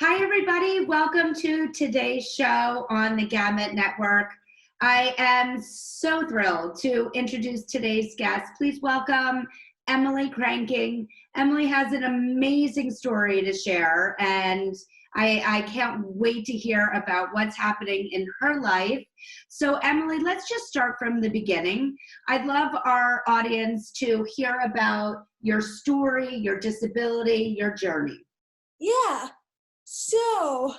Hi, everybody. Welcome to today's show on the Gamut Network. I am so thrilled to introduce today's guest. Please welcome Emily Kranking. Emily has an amazing story to share, and I can't wait to hear about what's happening in her life. So, Emily, let's just start from the beginning. I'd love our audience to hear about your story, your disability, your journey. Yeah. So,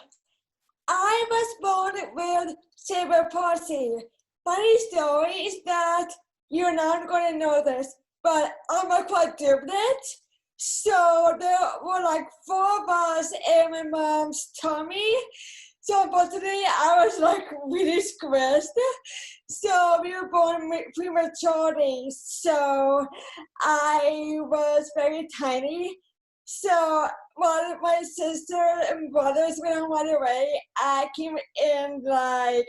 I was born with cerebral palsy. Funny story is that you're not going to know this, but I'm a quadruplet. So there were like 4 of us in my mom's tummy. So unfortunately, I was like really squished. So we were born prematurely. So I was very tiny. So while my sister and brothers went on right away, I came in like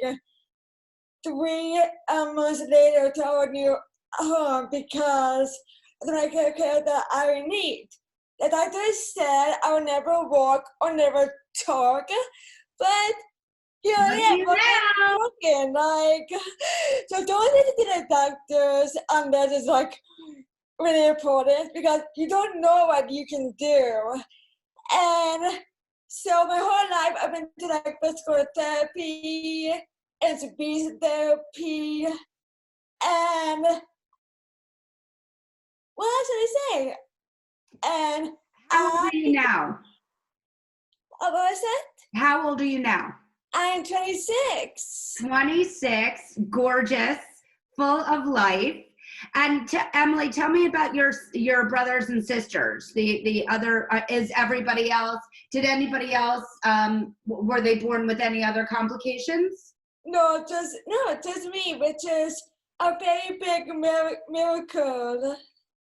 3 months later to our new home because of the medical care that I need. The doctor said I would never walk or never talk, but here I am walking. So don't listen to the doctors unless it's like really important because you don't know what you can do. And so my whole life I've been to like physical therapy and speech therapy and what should I say? And How old are you now? What was it? How old are you now? I'm 26. 26, gorgeous, full of life. And Emily, tell me about your brothers and sisters. The other is everybody else. Did anybody else? Were they born with any other complications? No, just me, which is a very big miracle.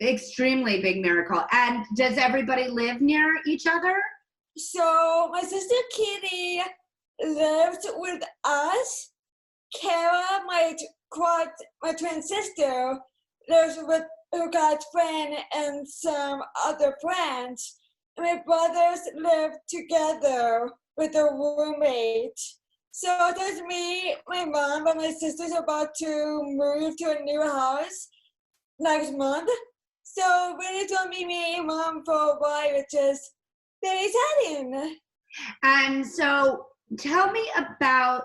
Extremely big miracle. And does everybody live near each other? So my sister Kitty lived with us. Kara, my twin sister, lives with her god's friend and some other friends. And my brothers live together with a roommate. So there's me, my mom, and my sister's about to move to a new house next month. So really don't meet me and mom for a while, which is very exciting. And so tell me about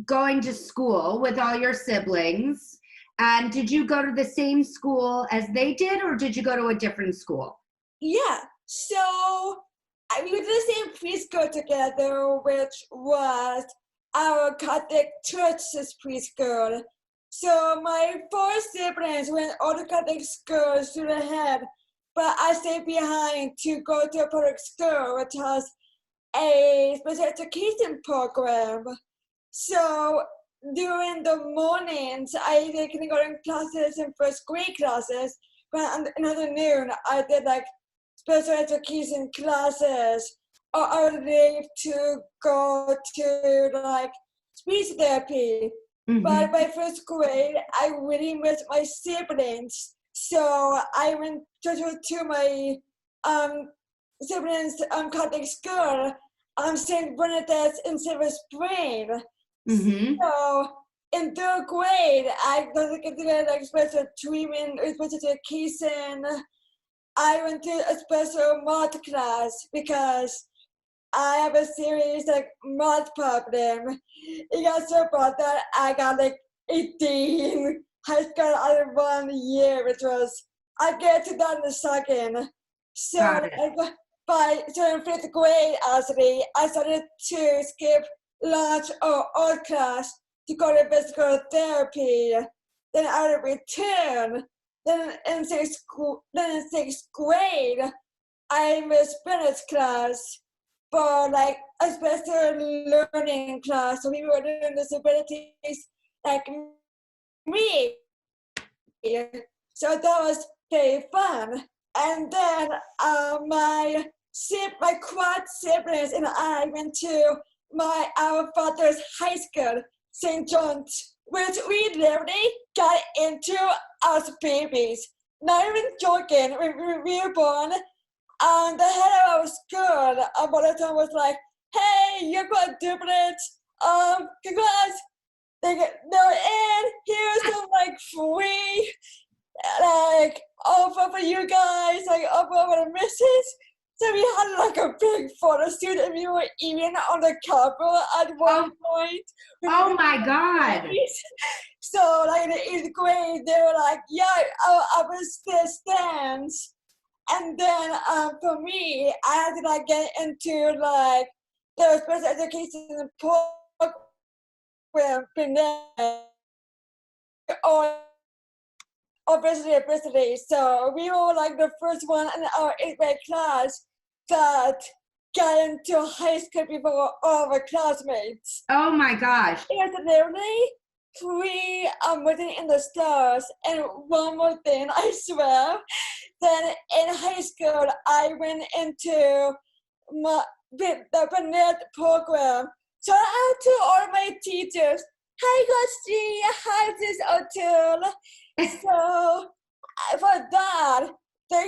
going to school with all your siblings. And did you go to the same school as they did, or did you go to a different school? Yeah, so we went to the same preschool together, which was our Catholic Church's preschool. So my 4 siblings went all the Catholic schools through the head, but I stayed behind to go to a public school, which has a special education program. So during the mornings, I did kindergarten classes and first grade classes, but in the afternoon, I did like special education classes, or I would leave to go to like speech therapy. Mm-hmm. But by first grade, I really missed my siblings. So I went to my siblings' Catholic school, St. Bernadette's in Silver Spring. Mm-hmm. So in 3rd grade, I was getting like special treatment, special education. I went to a special math class because I have a serious like math problem. It got so bad that I got like 18 high school out of 1 year, which was, I'll get to that in a second. So in 5th grade, actually, I started to skip lunch or art class to go to physical therapy. Then I would return. Then in 6th grade, I missed Spanish class for like a special learning class. So people with disabilities like me. So that was very fun. And then my quad siblings and I went to our father's high school, St. John's, which we literally got into as babies. Not even joking. We were born, and the head of our school, one time was like, "Hey, you got duplets. Congrats. They're in. Here's some like free like offer for you guys, like offer for the missus. So we had like a big photo shoot and we were even on the cover at one point. Oh my God. So like in the 8th grade, they were like, yeah, I was the stands. And then for me, I had to like get into like the special education program, or obviously. So we were like the first one in our 8th grade class that got into high school before all our classmates. Oh my gosh. It was literally 3 written in the stars. And one more thing, I swear, then in high school, I went into the Burnett program. Shout out to all my teachers. Hi, Gusty. Hi, this O'Toole. So for that, they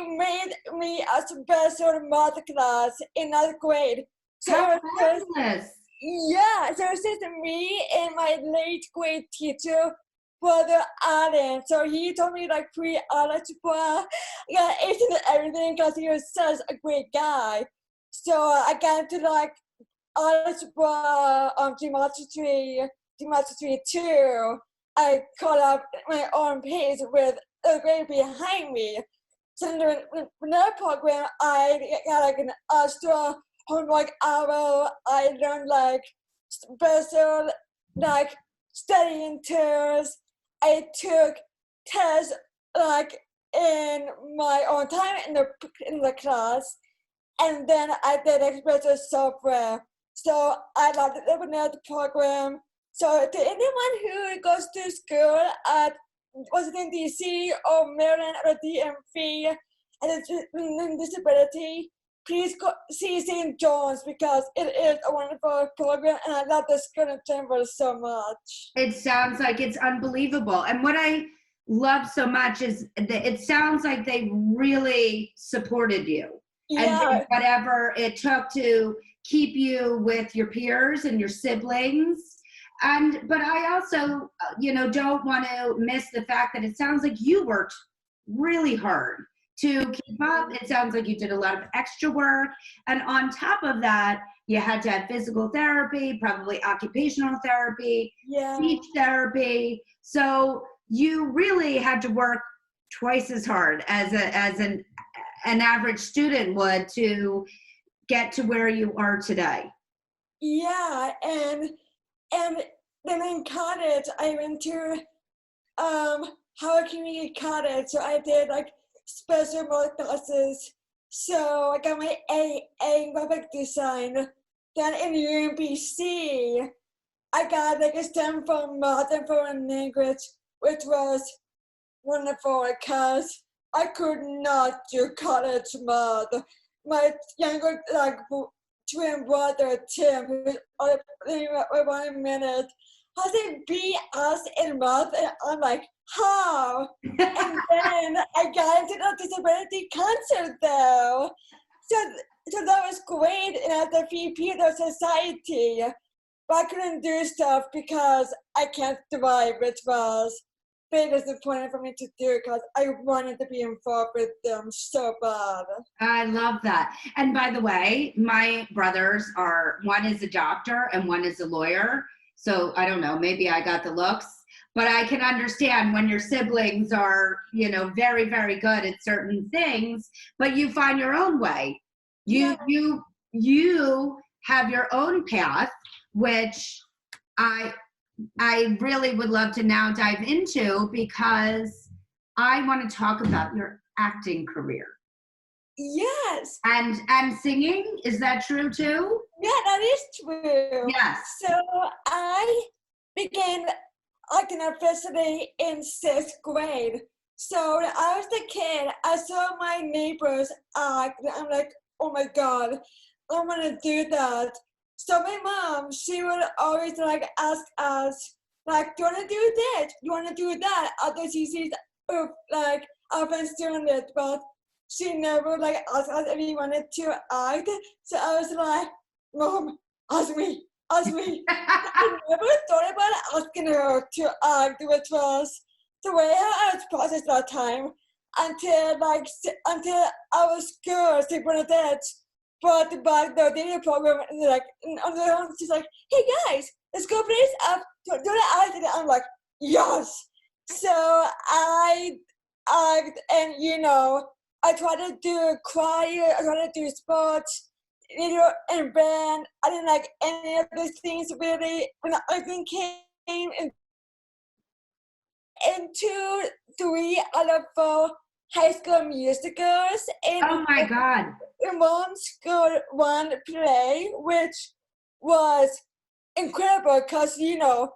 made me a special math class in 9th grade. So How fabulous. yeah, so it's just me and my late grade teacher, Brother Allen. So he taught me like pre-algebra, yeah, A's and everything because he was such a great guy. So I got into like algebra, geometry 2. I caught up my own pace with a grade behind me. So in that program, I got like an extra homework hour. I learned like special like studying tours. I took tests like in my own time in the class, and then I did like special software. So I loved the program. So to anyone who goes to school at Washington DC or Maryland or DMV and has a disability, please go see St. John's because it is a wonderful program and I love the school and chamber so much. It sounds like it's unbelievable. And what I love so much is that it sounds like they really supported you. Yeah. And did whatever it took to keep you with your peers and your siblings. But I also, don't want to miss the fact that it sounds like you worked really hard to keep up. It sounds like you did a lot of extra work. And on top of that, you had to have physical therapy, probably occupational therapy, speech therapy. So you really had to work twice as hard as an average student would to get to where you are today. Yeah, and then in college, I went to Howard Community College, so I did like special math classes. So I got my A in graphic design. Then in UMBC, I got like a STEM for math and foreign language, which was wonderful because I could not do college math. My younger twin brother Tim, who's only 1 minute, has a BS in math, and I'm like, how? And then I got into the disability concert though. So that was great, and at the VP of the society, but I couldn't do stuff because I can't drive, which was very disappointing for me to do because I wanted to be involved with them so bad. I love that. And by the way, my brothers one is a doctor and one is a lawyer. So I don't know, maybe I got the looks, but I can understand when your siblings are, very, very good at certain things, but you find your own way. You have your own path, which I really would love to now dive into because I want to talk about your acting career. Yes. And singing, is that true too? Yeah, that is true. Yes. So I began acting officially in 6th grade. So when I was a kid, I saw my neighbors act, and I'm like, oh my God, I want to do that. So my mom, she would always ask us, do you want to do this? Do you want to do that? After she sees our friends doing it, but she never asked us if we wanted to act. So I was like, Mom, ask me, ask me. I never thought about asking her to act, which was the way I was processed that time until our school, St. Bernadette, brought back the dating program, and like, and on their own, she's like, hey guys, let's go play this up, do the act, and I'm like, yes. So and I try to do choir, I try to do sports, and band. I didn't like any of those things really. When I think came into 3 out of 4 high school musicals, and Oh my God. one scored one play, which was incredible because not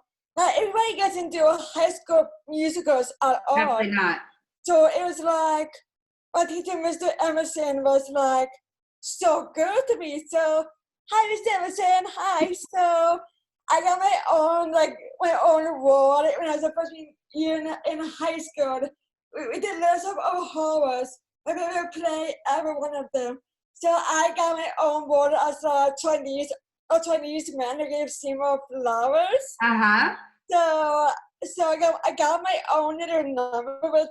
everybody gets into high school musicals at all. Definitely not. So it was like my teacher, Mr. Emerson, was like so good to me. So hi, Mr. Emerson. Hi. So I got my own role when I was a freshman year in high school. We did lots of horrors. My favorite play, every one of them. So I got my own role as a Chinese man who gave Seymour flowers. So I got my own little number, which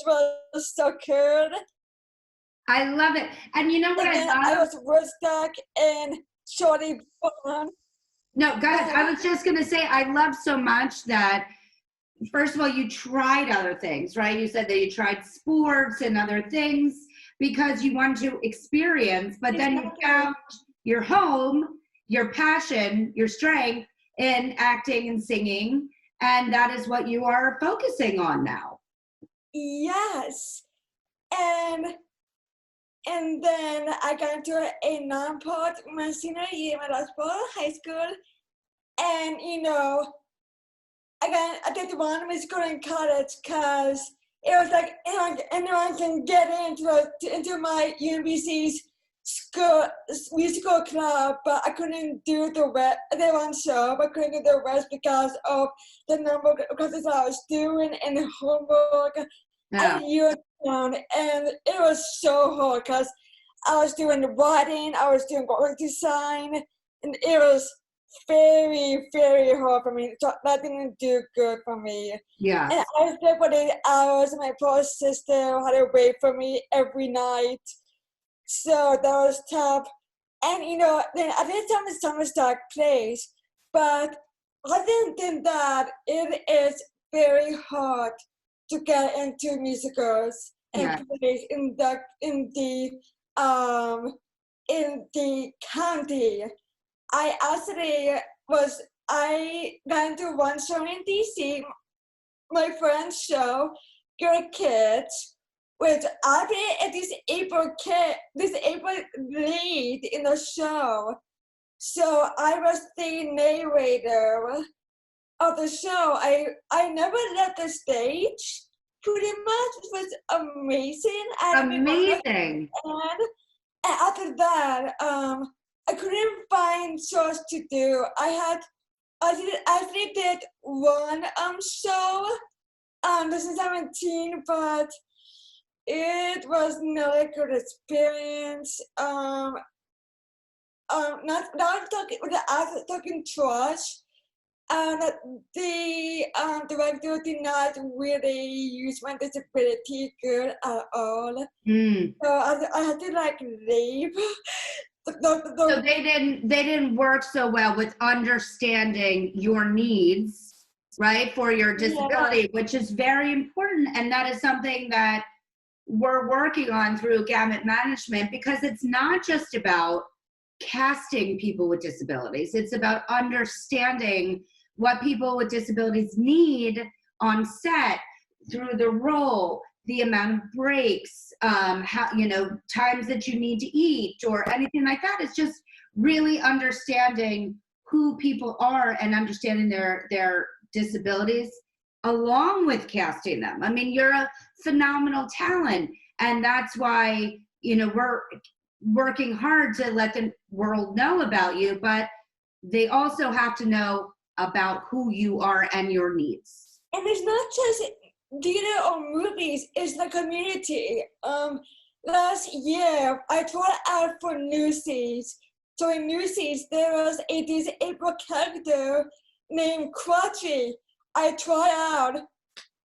was so good. I love it. And you know what I love? I was Woodstock and Shorty Bond. No, go ahead. I was just going to say, I love so much that, first of all, you tried other things, right? You said that you tried sports and other things because you wanted to experience, but then you found your home, your passion, your strength in acting and singing, and that is what you are focusing on now. Yes. And then I got into a non-part my senior year, my last part of high school, and I did one musical in college because it was like anyone can get into my UNBC's school musical club, but I couldn't do the rest. They one show, but couldn't do the rest because of the number of classes I was doing and the homework. Yeah. And it was so hard because I was doing the writing, I was doing graphic design, and it was very, very hard for me. That didn't do good for me. Yeah. And I was there for 8 hours, and my poor sister had to wait for me every night. So that was tough. And then I did some summer stock plays, but other than that, it is very hard to get into musicals and plays in the county. I got into one show in DC, my friend's show, Girl Kids, which I played at this April lead in the show. So I was the narrator of the show. I never left the stage. Pretty much, it was amazing. Amazing. And after that, I couldn't find shows to do. I actually did one show, 2017, but it was not a good experience. Not talking trash. The director did not really use my disability good at all. So I had to leave. So they didn't work so well with understanding your needs, right, for your disability, which is very important, and that is something that we're working on through Gamut Management, because it's not just about casting people with disabilities. It's about understanding what people with disabilities need on set through the role, the amount of breaks, how, times that you need to eat or anything like that. It's just really understanding who people are and understanding their disabilities along with casting them. I mean, you're a phenomenal talent, and that's why, we're working hard to let the world know about you, but they also have to know about who you are and your needs. And it's not just theater or movies, it's the community. Last year, I tried out for Newsies, So in Newsies, there was a disabled character named Quatchy. I tried out, and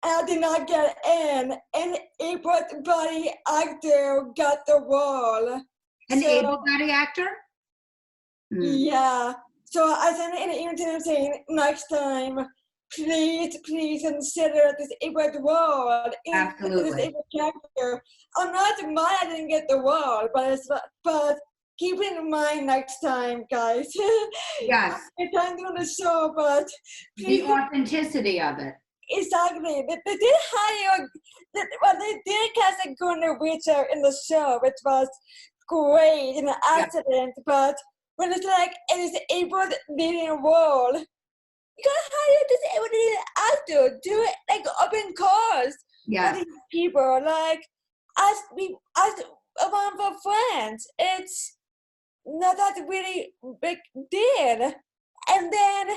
I did not get in. An able-bodied actor got the role. An able-bodied actor? Yeah. So I sent an email to them saying, next time, please consider this able role in this able character. I'm not mad I didn't get the role, but keep it in mind next time, guys. Yes. It's time doing the show, but the authenticity of it. Exactly. They did hire, they did cast a Gunnar Witcher in the show, which was great in an accident, but when it's like it is able leading role, you gotta hire this able leading actor, do it like open cause for these people. Like as one of our friends, it's not that really big deal. And then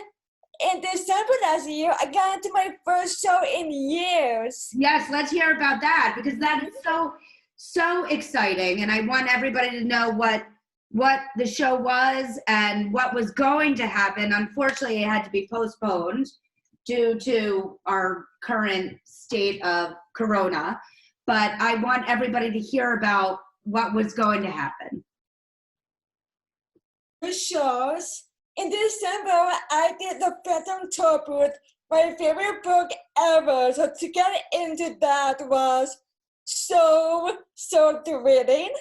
in December last year, I got into my first show in years. Yes, let's hear about that, because that is so exciting, and I want everybody to know what the show was and what was going to happen. Unfortunately, it had to be postponed due to our current state of Corona, but I want everybody to hear about what was going to happen. The shows. In December, I did the Phantom Tour booth, my favorite book ever. So to get into that was so thrilling.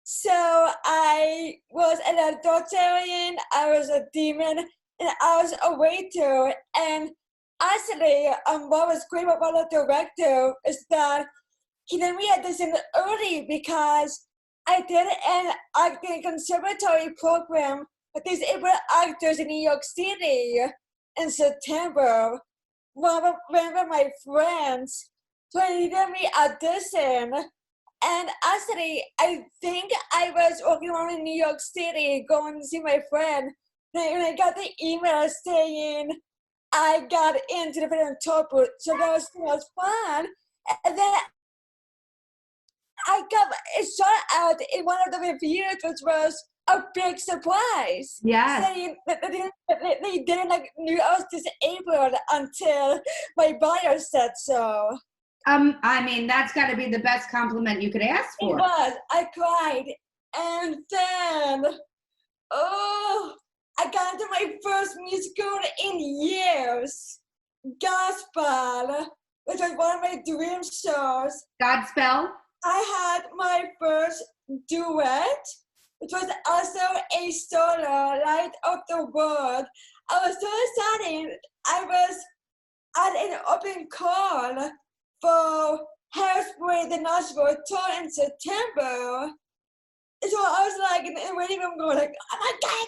So I was an authoritarian, I was a demon, and I was a waiter. And actually, what was great about the director is that he let me audition early because I did an acting conservatory program with disabled actors in New York City in September. One of my friends, so he let me audition. And actually, I think I was walking around in New York City going to see my friend. And I got the email saying I got into the Phantom Tour booth. So that was fun. And then I got it shot out in one of the reviews, which was a big surprise. Yeah. Saying that they didn't like knew I was disabled until my bio said so. I mean, that's got to be the best compliment you could ask for. It was. I cried. And then, I got into my first musical in years. Gospel, which was one of my dream shows. Godspell? I had my first duet, which was also a solo, Light of the World. I was so excited. I was at an open call for Hairspray, the Nashville tour in September. So I was like in the waiting room going like, oh my God,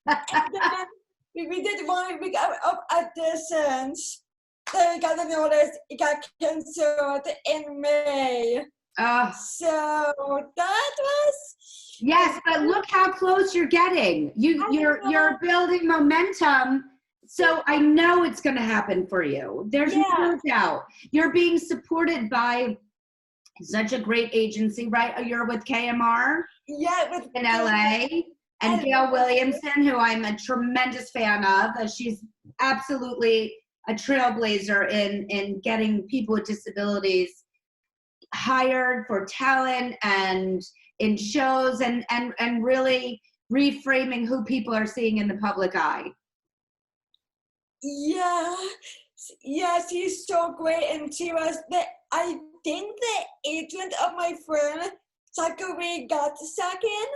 and then we did 1 week of auditions. Then we got the notice, it got canceled in May. So that was... Yes, but look how close you're getting. You're building momentum. So I know it's going to happen for you. There's no doubt. You're being supported by such a great agency, right? You're with KMR? Yeah, in LA. And Gail Williamson, who I'm a tremendous fan of. She's absolutely a trailblazer in getting people with disabilities hired for talent and in shows and really reframing who people are seeing in the public eye. Yeah, yes, he's so great, and she was I think the agent of my friend Zachary got second.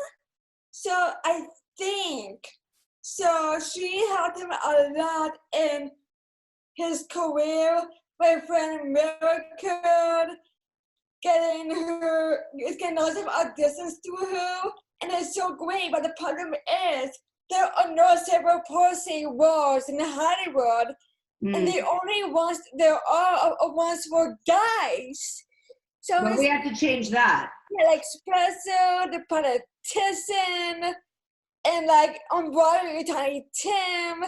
So I think so. She helped him a lot in his career. My friend America getting lots of auditions through her, and it's so great. But the problem is, there are no cerebral palsy roles in Hollywood, and the only ones there are ones for guys. So well, we have to change that. Yeah, like Espresso, the politician, and like on Broadway, Tiny Tim,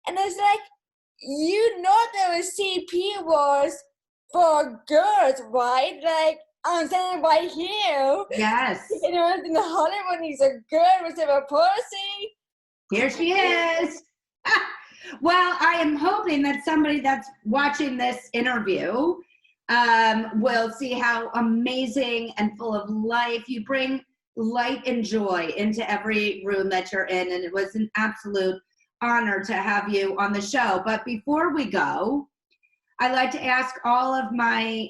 and it's like, you know, there was CP roles for girls, right? Like I'm standing right here. Yes. You know, in Hollywood, he's a good with a pussy. Here she is. Well, I am hoping that somebody that's watching this interview will see how amazing and full of life you bring light and joy into every room that you're in. And it was an absolute honor to have you on the show. But before we go, I like to ask all of my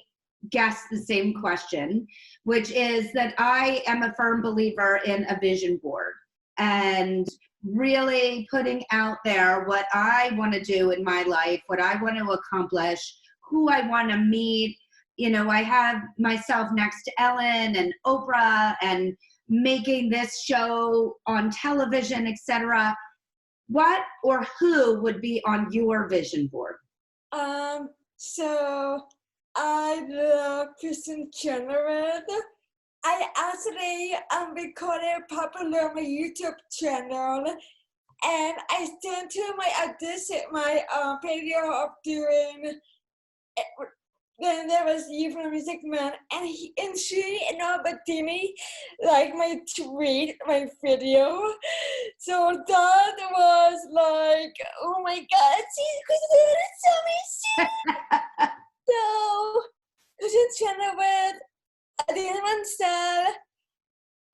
guests the same question, which is that I am a firm believer in a vision board and really putting out there what I want to do in my life, what I want to accomplish, who I want to meet. You know, I have myself next to Ellen and Oprah and making this show on television, etc. What or who would be on your vision board? So I love Kristen Chenoweth. I actually recorded popular on my YouTube channel, and I sent her my audition, my video of doing. Then there was you from Music Man, and she and Albertini like my tweet, my video. So that was like, oh my God, she's so amazing. So Kristen Chenoweth, Adina Mansell,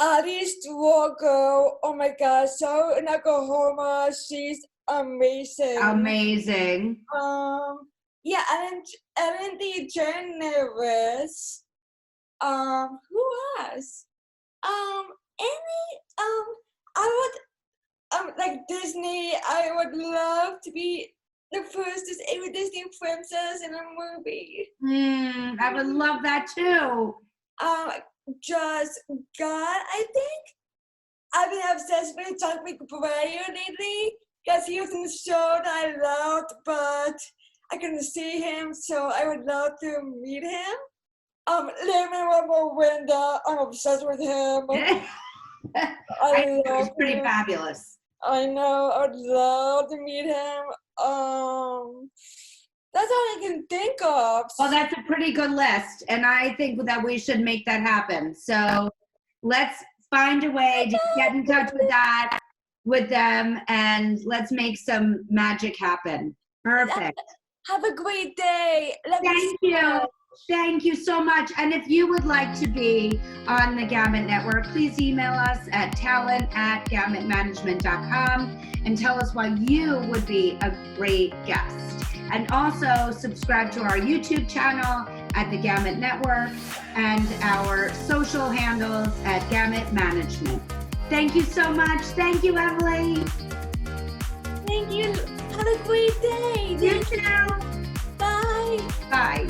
Alice Dwogo, oh my God, so in Oklahoma, she's amazing. Amazing. Yeah, Ellen DeGeneres. Who else? I would, like Disney, I would love to be the first Disney princess in a movie. I would love that too. Just God, I think I've been obsessed with Chuck McBrayer lately because he was in the show that I loved, but I couldn't see him, so I would love to meet him. Lin-Manuel Miranda, I'm obsessed with him. I think it was pretty fabulous. I know, I would love to meet him. That's all I can think of. Well, that's a pretty good list, and I think that we should make that happen. So let's find a way to get in touch with them, and let's make some magic happen. Perfect. Have a great day. Thank you. Thank you so much. And if you would like to be on the Gamut Network, please email us at talent@gamutmanagement.com and tell us why you would be a great guest. And also subscribe to our YouTube channel at the Gamut Network and our social handles at Gamut Management. Thank you so much. Thank you, Emily. Thank you. Have a great day. You too. Bye. Bye.